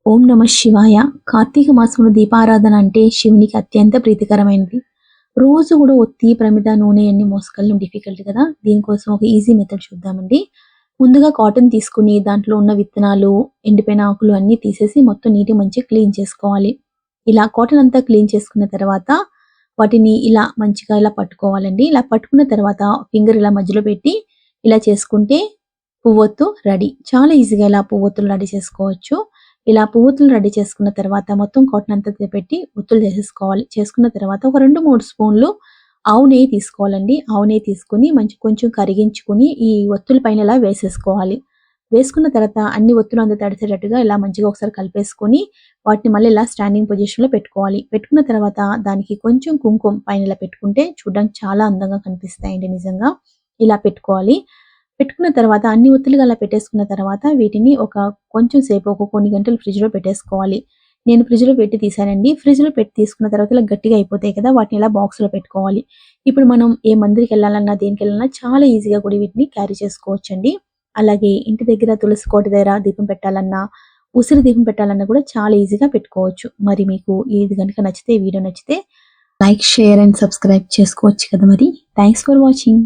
ఓం నమ శివాయ. కార్తీక మాసంలో దీపారాధన అంటే శివునికి అత్యంత ప్రీతికరమైనది. రోజు కూడా ఒత్తి, ప్రమిద, నూనె అన్ని మోసుకెళ్ళడం డిఫికల్ట్ కదా! దీనికోసం ఒక ఈజీ మెథడ్ చూద్దామండి. ముందుగా కాటన్ తీసుకొని దాంట్లో ఉన్న విత్తనాలు, ఎండిపోయిన ఆకులు అన్నీ తీసేసి మొత్తం నీట్‌గా మంచిగా క్లీన్ చేసుకోవాలి. ఇలా కాటన్ అంతా క్లీన్ చేసుకున్న తర్వాత వాటిని ఇలా మంచిగా ఇలా పట్టుకోవాలండి. ఇలా పట్టుకున్న తర్వాత ఫింగర్ ఇలా మధ్యలో పెట్టి ఇలా చేసుకుంటే పువ్వొత్తు రెడీ. చాలా ఈజీగా ఇలా పువ్వొత్తులు రెడీ చేసుకోవచ్చు. ఇలా పువ్వొత్తులు రెడీ చేసుకున్న తర్వాత మొత్తం కాటన్ అంతా పెట్టి ఒత్తులు చేసేసుకోవాలి. చేసుకున్న తర్వాత ఒక 2, 3 స్పూన్లు ఆవు నెయ్యి తీసుకోవాలండి. ఆవు నెయ్యి తీసుకొని కొంచెం కరిగించుకొని ఈ ఒత్తుల పైన ఇలా వేసేసుకోవాలి. వేసుకున్న తర్వాత అన్ని ఒత్తులు అంతా తడిసేటట్టుగా ఇలా మంచిగా ఒకసారి కలిపేసుకొని వాటిని మళ్ళీ ఇలా స్టాండింగ్ పొజిషన్‌లో పెట్టుకోవాలి. పెట్టుకున్న తర్వాత దానికి కొంచెం కుంకుమ పైన ఇలా పెట్టుకుంటే చూడడానికి చాలా అందంగా కనిపిస్తాయండి నిజంగా. ఇలా పెట్టుకోవాలి. పెట్టుకున్న తర్వాత అన్ని ఒత్తులుగా అలా పెట్టేసుకున్న తర్వాత వీటిని కొంచెం సేపు కొన్ని గంటలు ఫ్రిడ్జ్‌లో పెట్టేసుకోవాలి. నేను ఫ్రిడ్జ్‌లో పెట్టి తీశానండి. ఫ్రిడ్జ్‌లో పెట్టి తీసుకున్న తర్వాత ఇలా గట్టిగా అయిపోతాయి కదా! వాటిని ఇలా బాక్స్‌లో పెట్టుకోవాలి. ఇప్పుడు మనం ఏ మందిరికెళ్ళాలన్నా, దేనికెళ్ళాలన్నా చాలా ఈజీగా కూడా వీటిని క్యారీ చేసుకోవచ్చండి. అలాగే ఇంటి దగ్గర తులసి కోట దగ్గర దీపం పెట్టాలన్నా, ఉసిరి దీపం పెట్టాలన్నా కూడా చాలా ఈజీగా పెట్టుకోవచ్చు. మరి మీకు ఇది గనుక నచ్చితే, ఈ వీడియో నచ్చితే లైక్, షేర్ అండ్ సబ్స్క్రైబ్ చేసుకోవచ్చు కదా మరి. Thanks for watching.